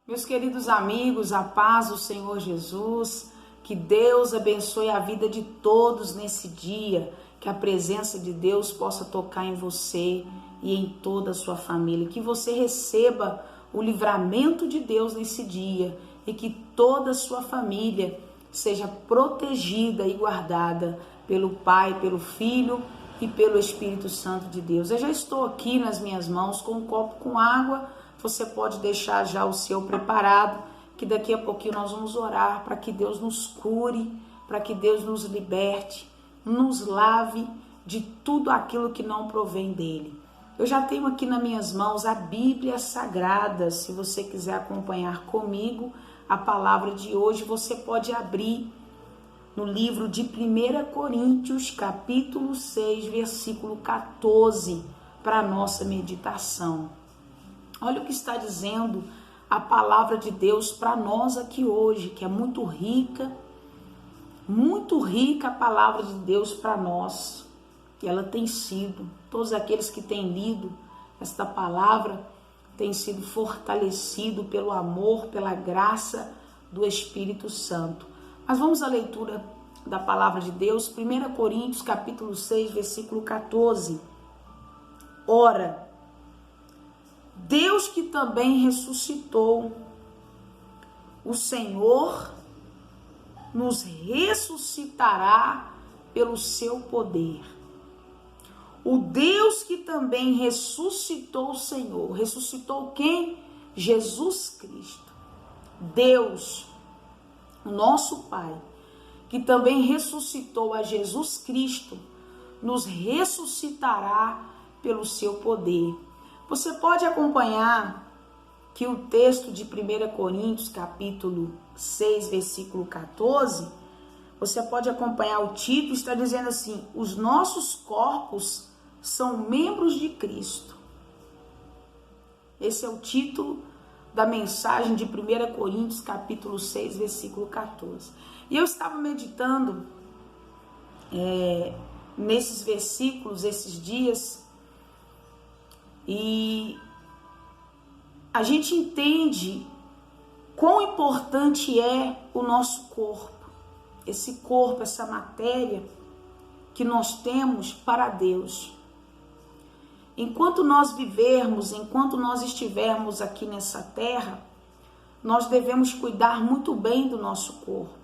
Meus queridos amigos, a paz do Senhor Jesus, que Deus abençoe a vida de todos nesse dia, que a presença de Deus possa tocar em você e em toda a sua família, que você receba o livramento de Deus nesse dia e que toda a sua família seja protegida e guardada pelo Pai, pelo Filho e pelo Espírito Santo de Deus. Eu já estou aqui nas minhas mãos com um copo com água. Você pode deixar já o seu preparado, que daqui a pouquinho nós vamos orar para que Deus nos cure, para que Deus nos liberte, nos lave de tudo aquilo que não provém dele. Eu já tenho aqui nas minhas mãos a Bíblia Sagrada. Se você quiser acompanhar comigo a palavra de hoje, você pode abrir no livro de 1 Coríntios, capítulo 6, versículo 14, para a nossa meditação. Olha o que está dizendo a palavra de Deus para nós aqui hoje, que é muito rica a palavra de Deus para nós. E ela tem sido, todos aqueles que têm lido esta palavra, têm sido fortalecidos pelo amor, pela graça do Espírito Santo. Mas vamos à leitura da palavra de Deus, 1 Coríntios, capítulo 6, versículo 14. Ora, Deus que também ressuscitou o Senhor nos ressuscitará pelo seu poder. O Deus que também ressuscitou o Senhor, ressuscitou quem? Jesus Cristo. Deus, o nosso Pai, que também ressuscitou a Jesus Cristo, nos ressuscitará pelo seu poder. Você pode acompanhar que o texto de 1 Coríntios, capítulo 6, versículo 14, você pode acompanhar o título, está dizendo assim: os nossos corpos são membros de Cristo. Esse é o título da mensagem de 1 Coríntios, capítulo 6, versículo 14. E eu estava meditando nesses versículos, esses dias, e a gente entende quão importante é o nosso corpo, esse corpo, essa matéria que nós temos para Deus. Enquanto nós vivermos, enquanto nós estivermos aqui nessa terra, nós devemos cuidar muito bem do nosso corpo.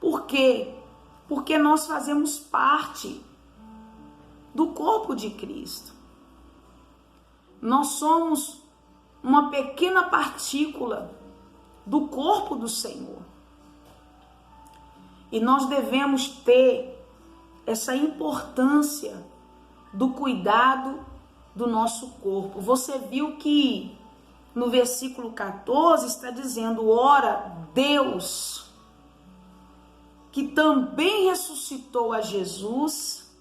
Por quê? Porque nós fazemos parte do corpo de Cristo. Nós somos uma pequena partícula do corpo do Senhor. E nós devemos ter essa importância do cuidado do nosso corpo. Você viu que no versículo 14 está dizendo: ora, Deus, que também ressuscitou a Jesus,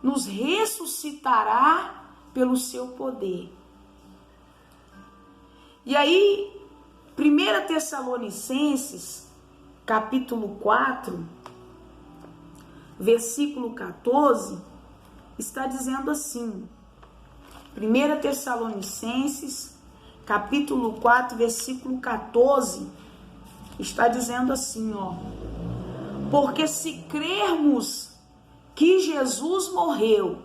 nos ressuscitará pelo seu poder. E aí, 1 Tessalonicenses, capítulo 4, versículo 14, está dizendo assim, 1 Tessalonicenses, capítulo 4, versículo 14, está dizendo assim, porque se crermos que Jesus morreu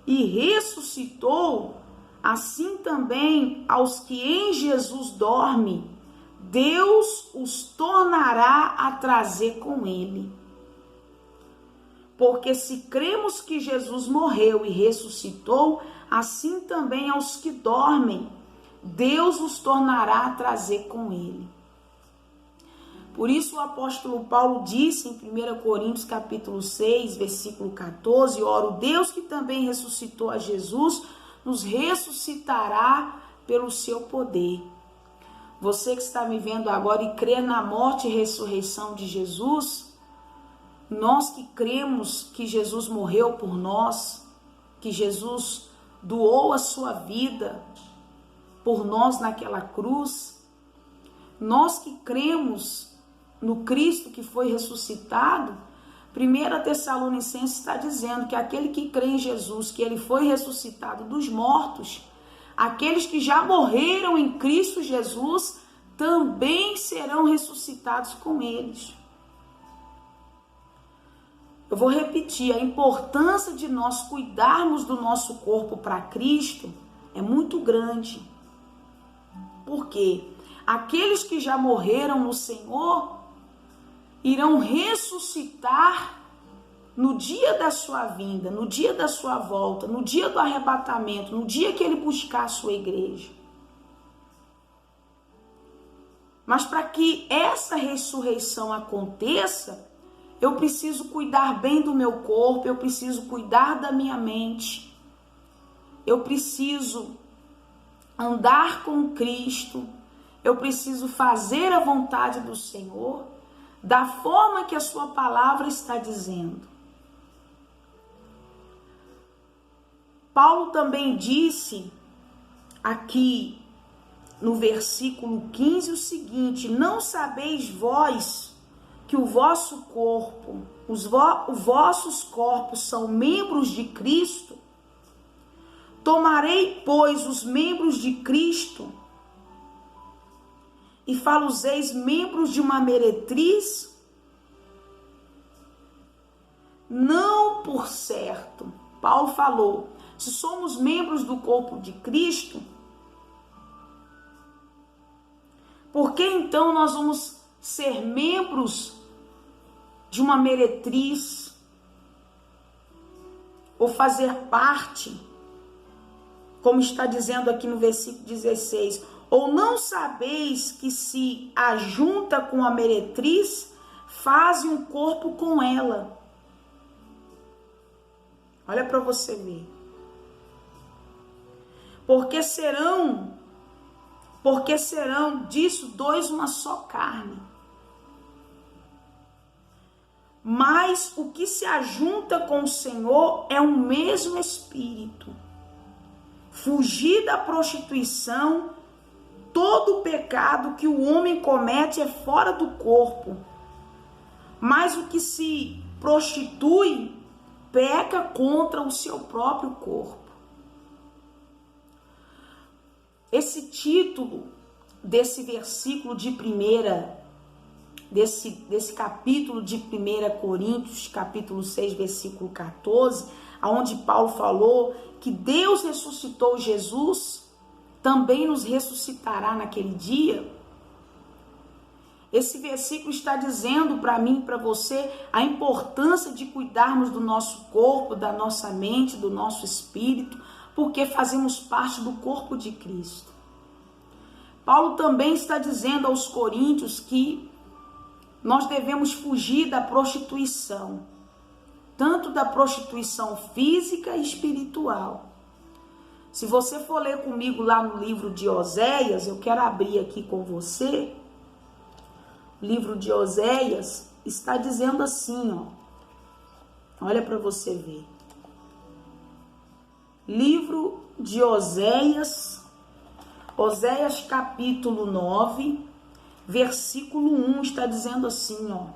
e ressuscitou, assim também aos que em Jesus dormem, Deus os tornará a trazer com ele. Porque se cremos que Jesus morreu e ressuscitou, assim também aos que dormem, Deus os tornará a trazer com ele. Por isso o apóstolo Paulo disse em 1 Coríntios capítulo 6, versículo 14, ora, o Deus que também ressuscitou a Jesus, nos ressuscitará pelo seu poder. Você que está me vendo agora e crê na morte e ressurreição de Jesus, nós que cremos que Jesus morreu por nós, que Jesus doou a sua vida por nós naquela cruz, nós que cremos no Cristo que foi ressuscitado, 1 Tessalonicenses está dizendo que aquele que crê em Jesus, que ele foi ressuscitado dos mortos, aqueles que já morreram em Cristo Jesus também serão ressuscitados com eles. Eu vou repetir, a importância de nós cuidarmos do nosso corpo para Cristo é muito grande. Por quê? Aqueles que já morreram no Senhor irão ressuscitar no dia da sua vinda, no dia da sua volta, no dia do arrebatamento, no dia que ele buscar a sua igreja. Mas para que essa ressurreição aconteça, eu preciso cuidar bem do meu corpo, eu preciso cuidar da minha mente, eu preciso andar com Cristo, eu preciso fazer a vontade do Senhor, da forma que a sua palavra está dizendo. Paulo também disse aqui no versículo 15 o seguinte: não sabeis vós que o vosso corpo, os vossos corpos são membros de Cristo? Tomarei, pois, os membros de Cristo e fá-los-eis membros de uma meretriz? Não, por certo. Paulo falou, se somos membros do corpo de Cristo, por que então nós vamos ser membros de uma meretriz ou fazer parte, como está dizendo aqui no versículo 16, ou não sabeis que se ajunta com a meretriz, faz um corpo com ela? Olha para você ver. Porque serão disso dois uma só carne. Mas o que se ajunta com o Senhor é um mesmo espírito. Fugir da prostituição, todo o pecado que o homem comete é fora do corpo. Mas o que se prostitui, peca contra o seu próprio corpo. Esse título desse versículo de desse capítulo de 1 Coríntios, capítulo 6, versículo 14, onde Paulo falou que Deus ressuscitou Jesus, também nos ressuscitará naquele dia. Esse versículo está dizendo para mim e para você a importância de cuidarmos do nosso corpo, da nossa mente, do nosso espírito, porque fazemos parte do corpo de Cristo. Paulo também está dizendo aos coríntios que nós devemos fugir da prostituição, tanto da prostituição física e espiritual. Se você for ler comigo lá no livro de Oséias, eu quero abrir aqui com você, o livro de Oséias está dizendo assim, ó, olha para você ver. Livro de Oséias capítulo 9, versículo 1, está dizendo assim, ó: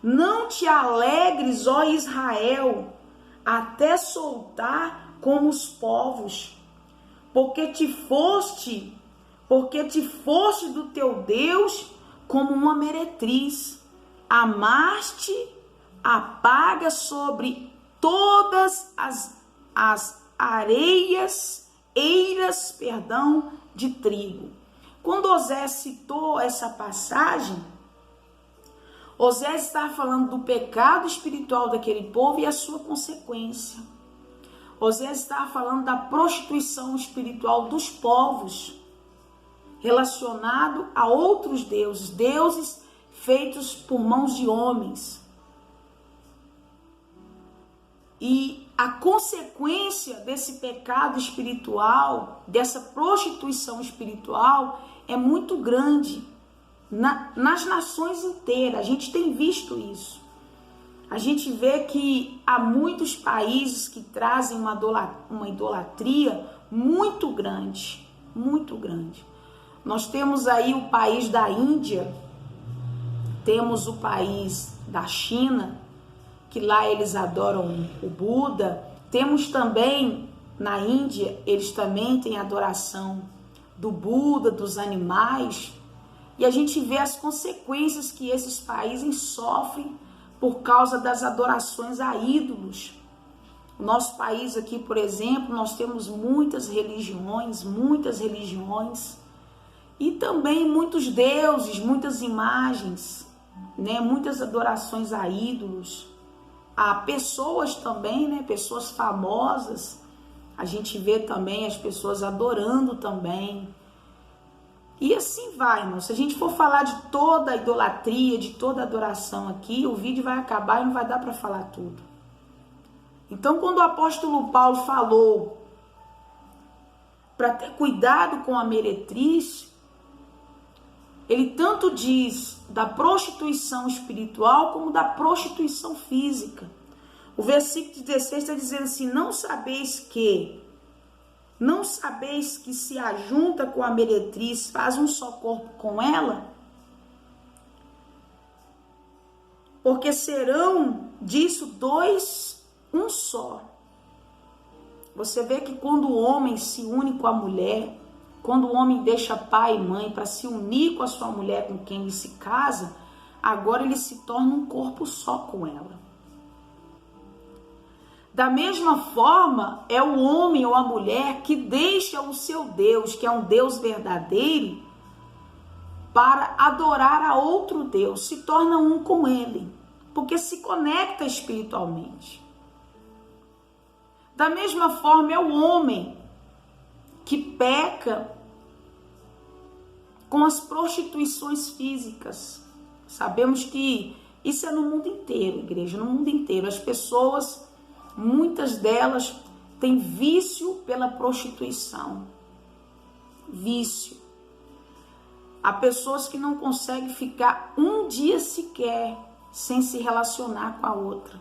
não te alegres, ó Israel, até soltar como os povos, porque te foste do teu Deus como uma meretriz, amaste a paga sobre todas as eiras de trigo. Quando Osés citou essa passagem, Osés está falando do pecado espiritual daquele povo e a sua consequência. Osés está falando da prostituição espiritual dos povos, relacionado a outros deuses feitos por mãos de homens. E a consequência desse pecado espiritual, dessa prostituição espiritual, é muito grande nas nações inteiras. A gente tem visto isso. A gente vê que há muitos países que trazem uma idolatria muito grande, muito grande. Nós temos aí o país da Índia, temos o país da China, que lá eles adoram o Buda. Temos também Na Índia, eles também têm adoração do Buda, dos animais, e a gente vê as consequências que esses países sofrem por causa das adorações a ídolos. O nosso país aqui, por exemplo, nós temos muitas religiões, e também muitos deuses, muitas imagens, né? Muitas adorações a ídolos, a pessoas também, né? Pessoas famosas, a gente vê também as pessoas adorando também. E assim vai, irmão. Se a gente for falar de toda a idolatria, de toda a adoração aqui, o vídeo vai acabar e não vai dar para falar tudo. Então, quando o apóstolo Paulo falou para ter cuidado com a meretriz, ele tanto diz da prostituição espiritual como da prostituição física. O versículo 16 está dizendo assim: não sabeis que se ajunta com a meretriz, faz um só corpo com ela? Porque serão disso dois, um só. Você vê que quando o homem se une com a mulher, quando o homem deixa pai e mãe para se unir com a sua mulher com quem ele se casa, agora ele se torna um corpo só com ela. Da mesma forma, é o homem ou a mulher que deixa o seu Deus, que é um Deus verdadeiro, para adorar a outro Deus, se torna um com ele, porque se conecta espiritualmente. Da mesma forma, é o homem que peca com as prostituições físicas. Sabemos que isso é no mundo inteiro, igreja, no mundo inteiro. As pessoas, muitas delas, têm vício pela prostituição. Vício. Há pessoas que não conseguem ficar um dia sequer sem se relacionar com a outra.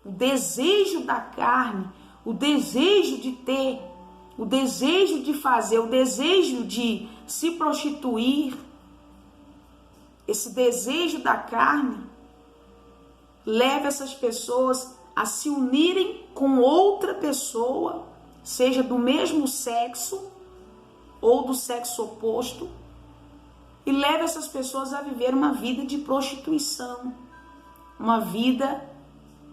O desejo da carne, o desejo de ter, o desejo de fazer, o desejo de se prostituir, esse desejo da carne leva essas pessoas a se unirem com outra pessoa, seja do mesmo sexo ou do sexo oposto, e leva essas pessoas a viver uma vida de prostituição, uma vida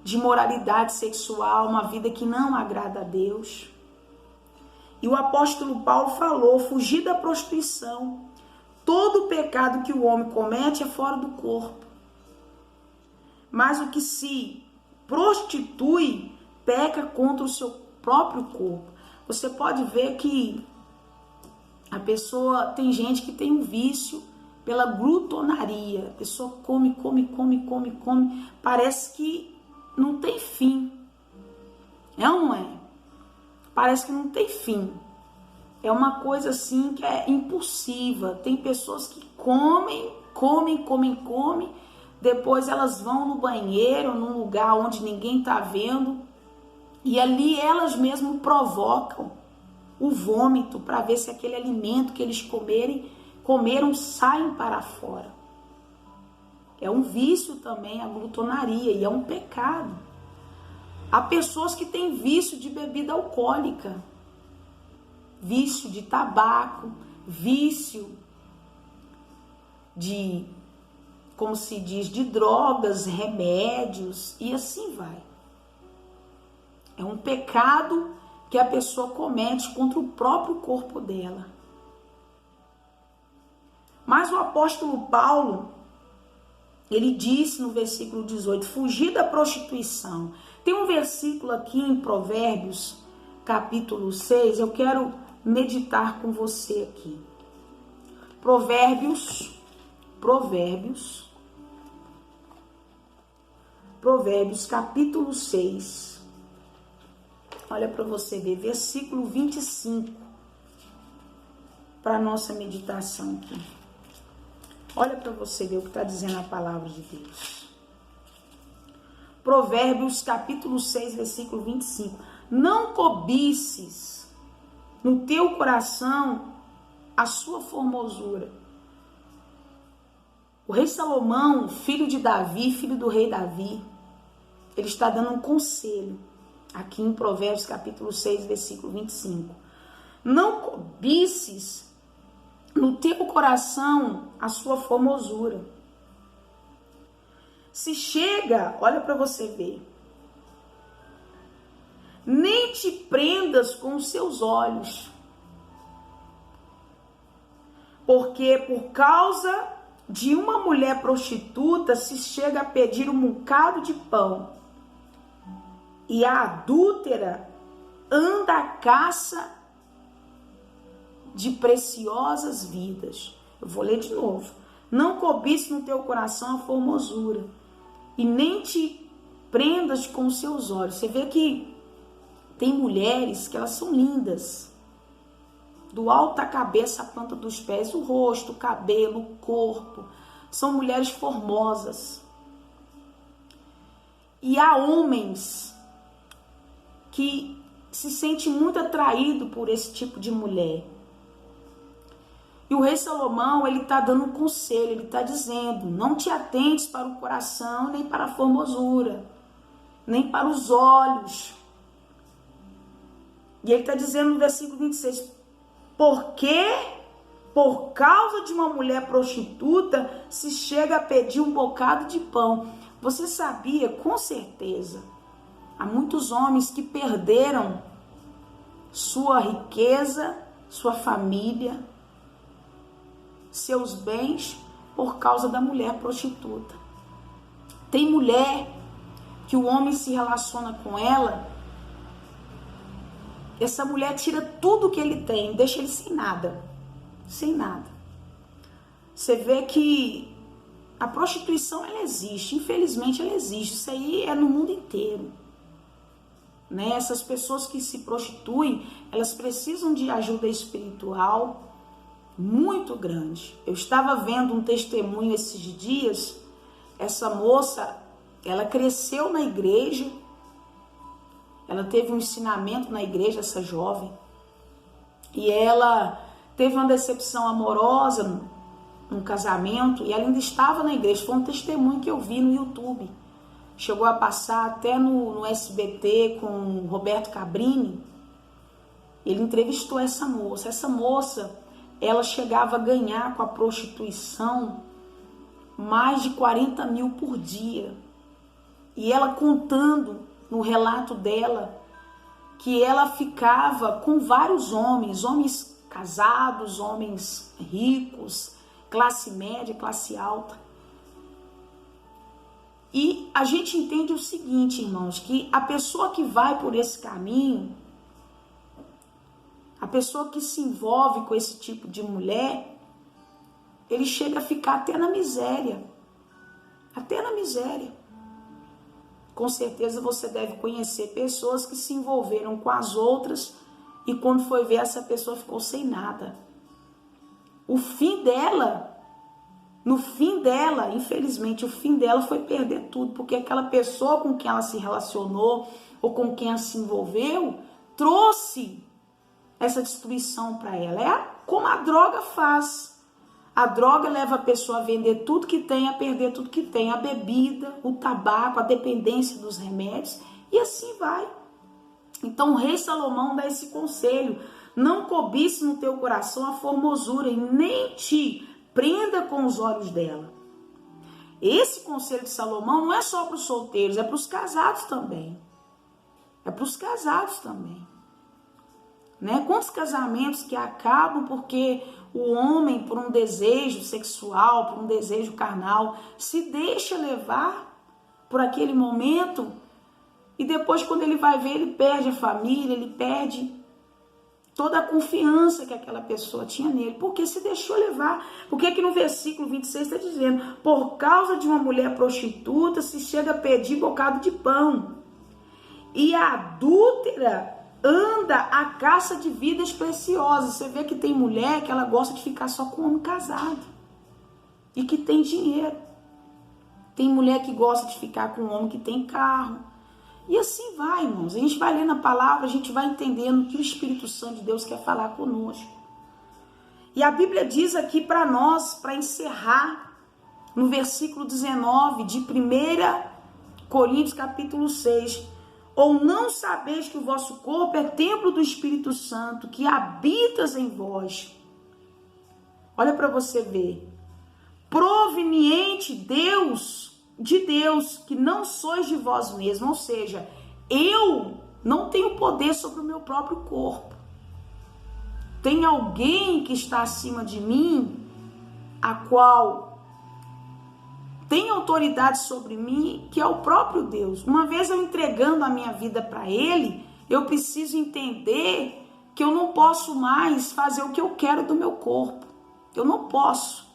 de moralidade sexual, uma vida que não agrada a Deus. E o apóstolo Paulo falou: fugir da prostituição. Todo pecado que o homem comete é fora do corpo. Mas o que se prostitui peca contra o seu próprio corpo. Você pode ver que a pessoa, tem gente que tem um vício pela glutonaria. A pessoa come. Parece que não tem fim. É ou não é? Parece que não tem fim. É uma coisa assim que é impulsiva. Tem pessoas que comem. Depois elas vão no banheiro, num lugar onde ninguém tá vendo. E ali elas mesmas provocam o vômito para ver se aquele alimento que eles comeram saem para fora. É um vício também a glutonaria e é um pecado. Há pessoas que têm vício de bebida alcoólica, vício de tabaco, vício de, como se diz, de drogas, remédios e assim vai. É um pecado que a pessoa comete contra o próprio corpo dela. Mas o apóstolo Paulo, ele disse no versículo 18, fugir da prostituição. Tem um versículo aqui em Provérbios, capítulo 6, eu quero meditar com você aqui. Provérbios, capítulo 6. Olha para você ver, versículo 25, para a nossa meditação aqui. Olha para você ver o que está dizendo a palavra de Deus. Provérbios, capítulo 6, versículo 25. Não cobices no teu coração a sua formosura. O rei Salomão, filho de Davi, filho do rei Davi, ele está dando um conselho. aqui em Provérbios capítulo 6, versículo 25. Não cobices no teu coração a sua formosura. Se chega, olha para você ver, nem te prendas com os seus olhos, porque por causa de uma mulher prostituta se chega a pedir um bocado de pão, e a adúltera anda à caça de preciosas vidas. Eu vou ler de novo. Não cobice no teu coração a formosura, e nem te prendas com os seus olhos. Você vê que tem mulheres que elas são lindas, do alto da cabeça à planta dos pés, o rosto, o cabelo, o corpo. São mulheres formosas. E há homens que se sentem muito atraídos por esse tipo de mulher. E o rei Salomão, ele está dando um conselho, ele está dizendo, não te atentes para o coração, nem para a formosura, nem para os olhos. E ele está dizendo no versículo 26, porque por causa de uma mulher prostituta se chega a pedir um bocado de pão. Você sabia, com certeza, há muitos homens que perderam sua riqueza, sua família, seus bens por causa da mulher prostituta. Tem mulher que o homem se relaciona com ela, essa mulher tira tudo que ele tem, deixa ele sem nada. Sem nada. Você vê que a prostituição, ela existe, infelizmente ela existe, isso aí é no mundo inteiro. Né? Essas pessoas que se prostituem, elas precisam de ajuda espiritual muito grande. Eu estava vendo um testemunho esses dias, essa moça, ela cresceu na igreja, ela teve um ensinamento na igreja, essa jovem, e ela teve uma decepção amorosa num casamento, e ela ainda estava na igreja. Foi um testemunho que eu vi no YouTube, chegou a passar até no SBT com o Roberto Cabrini. Ele entrevistou essa moça, ela chegava a ganhar com a prostituição mais de 40 mil por dia, e ela contando no relato dela que ela ficava com vários homens casados, homens ricos, classe média, classe alta. E a gente entende o seguinte, irmãos, que a pessoa que vai por esse caminho, a pessoa que se envolve com esse tipo de mulher, ele chega a ficar até na miséria. Até na miséria. Com certeza você deve conhecer pessoas que se envolveram com as outras e quando foi ver, essa pessoa ficou sem nada. No fim dela, infelizmente, o fim dela foi perder tudo, porque aquela pessoa com quem ela se relacionou ou com quem ela se envolveu trouxe essa destruição para ela. É como a droga faz. A droga leva a pessoa a vender tudo que tem, a perder tudo que tem, a bebida, o tabaco, a dependência dos remédios, e assim vai. Então o rei Salomão dá esse conselho: não cobice no teu coração a formosura e nem te prenda com os olhos dela. Esse conselho de Salomão não é só para os solteiros, é para os casados também. É para os casados também. Né? Quantos casamentos que acabam porque o homem, por um desejo sexual, por um desejo carnal, se deixa levar por aquele momento e depois, quando ele vai ver, ele perde a família, ele perde toda a confiança que aquela pessoa tinha nele, porque se deixou levar. Porque aqui no versículo 26 está dizendo: por causa de uma mulher prostituta se chega a pedir bocado de pão, e a adúltera anda à caça de vidas preciosas. Você vê que tem mulher que ela gosta de ficar só com homem casado e que tem dinheiro. Tem mulher que gosta de ficar com um homem que tem carro. E assim vai, irmãos. A gente vai lendo a palavra, a gente vai entendendo o que o Espírito Santo de Deus quer falar conosco. E a Bíblia diz aqui para nós, para encerrar, no versículo 19 de 1 Coríntios capítulo 6, Ou não sabeis que o vosso corpo é templo do Espírito Santo, que habitas em vós? Olha para você ver. Proveniente de Deus, que não sois de vós mesmos. Ou seja, eu não tenho poder sobre o meu próprio corpo. Tem alguém que está acima de mim, a qual tem autoridade sobre mim, que é o próprio Deus. Uma vez eu entregando a minha vida para Ele, eu preciso entender que eu não posso mais fazer o que eu quero do meu corpo. Eu não posso.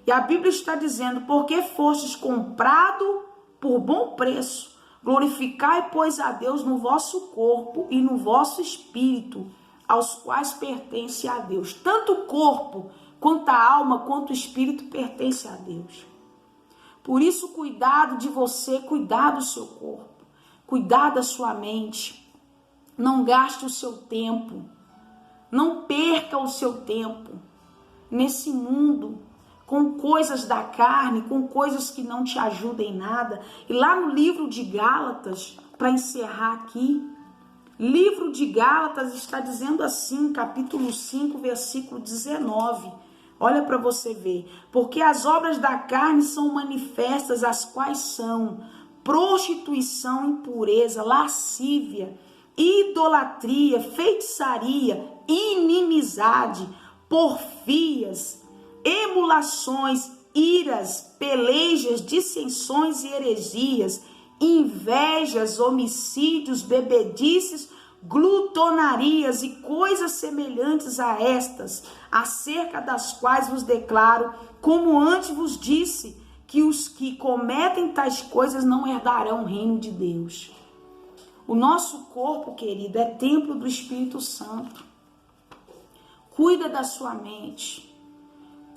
E a Bíblia está dizendo, porque fostes comprado por bom preço, glorificai, pois, a Deus no vosso corpo e no vosso espírito, aos quais pertence a Deus. Tanto o corpo, quanto a alma, quanto o espírito pertence a Deus. Por isso, cuidado de você, cuidar do seu corpo, cuidar da sua mente. Não gaste o seu tempo, não perca o seu tempo nesse mundo com coisas da carne, com coisas que não te ajudam em nada. E lá no livro de Gálatas, para encerrar aqui, livro de Gálatas está dizendo assim, capítulo 5, versículo 19. Olha para você ver. Porque as obras da carne são manifestas, as quais são prostituição, impureza, lascívia, idolatria, feitiçaria, inimizade, porfias, emulações, iras, pelejas, dissensões e heresias, invejas, homicídios, bebedices, glutonarias e coisas semelhantes a estas, acerca das quais vos declaro, como antes vos disse, que os que cometem tais coisas não herdarão o reino de Deus. O nosso corpo, querido, é templo do Espírito Santo. Cuida da sua mente.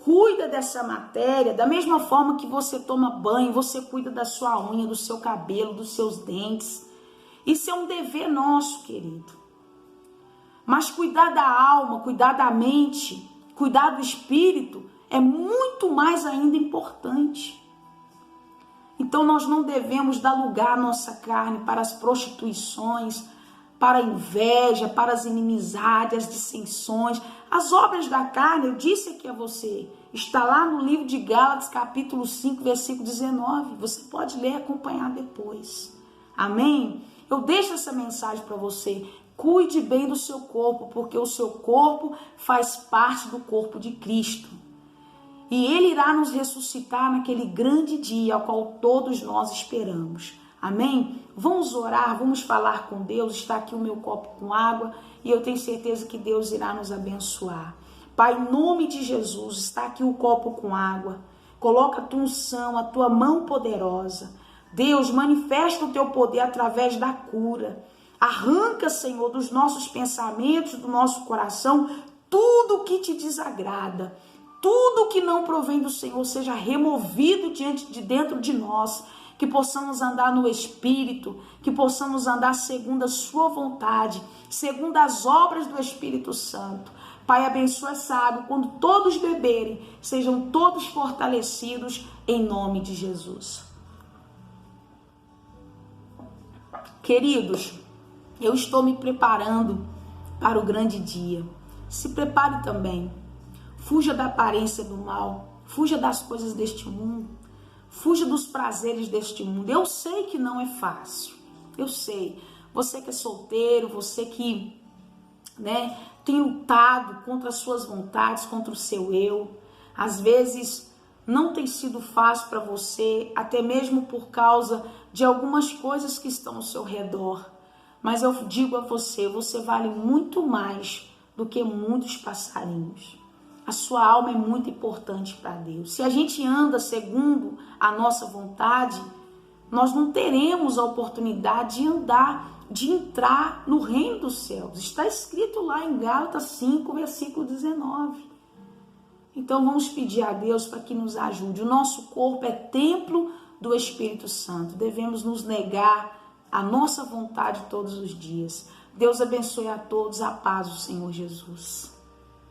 Cuida dessa matéria, da mesma forma que você toma banho, você cuida da sua unha, do seu cabelo, dos seus dentes. Isso é um dever nosso, querido. Mas cuidar da alma, cuidar da mente, cuidar do espírito é muito mais ainda importante. Então nós não devemos dar lugar à nossa carne para as prostituições, para a inveja, para as inimizades, as dissensões. As obras da carne, eu disse aqui a você, está lá no livro de Gálatas, capítulo 5, versículo 19. Você pode ler e acompanhar depois. Amém? Eu deixo essa mensagem para você. Cuide bem do seu corpo, porque o seu corpo faz parte do corpo de Cristo. E Ele irá nos ressuscitar naquele grande dia ao qual todos nós esperamos. Amém? Vamos orar, vamos falar com Deus. Está aqui o meu copo com água e eu tenho certeza que Deus irá nos abençoar. Pai, em nome de Jesus, está aqui o copo com água. Coloca a tua unção, a tua mão poderosa. Deus, manifesta o teu poder através da cura. Arranca, Senhor, dos nossos pensamentos, do nosso coração, tudo que te desagrada. Tudo que não provém do Senhor seja removido dentro de nós. Que possamos andar no Espírito, que possamos andar segundo a sua vontade, segundo as obras do Espírito Santo. Pai, abençoa essa água, quando todos beberem, sejam todos fortalecidos em nome de Jesus. Queridos, eu estou me preparando para o grande dia. Se prepare também. Fuja da aparência do mal, fuja das coisas deste mundo. Fuja dos prazeres deste mundo. Eu sei que não é fácil. Eu sei. Você que é solteiro, você que, tem lutado contra as suas vontades, contra o seu eu. Às vezes não tem sido fácil para você, até mesmo por causa de algumas coisas que estão ao seu redor. Mas eu digo a você, você vale muito mais do que muitos passarinhos. A sua alma é muito importante para Deus. Se a gente anda segundo a nossa vontade, nós não teremos a oportunidade de entrar no reino dos céus. Está escrito lá em Gálatas 5, versículo 19. Então vamos pedir a Deus para que nos ajude. O nosso corpo é templo do Espírito Santo. Devemos nos negar a nossa vontade todos os dias. Deus abençoe a todos. A paz do Senhor Jesus.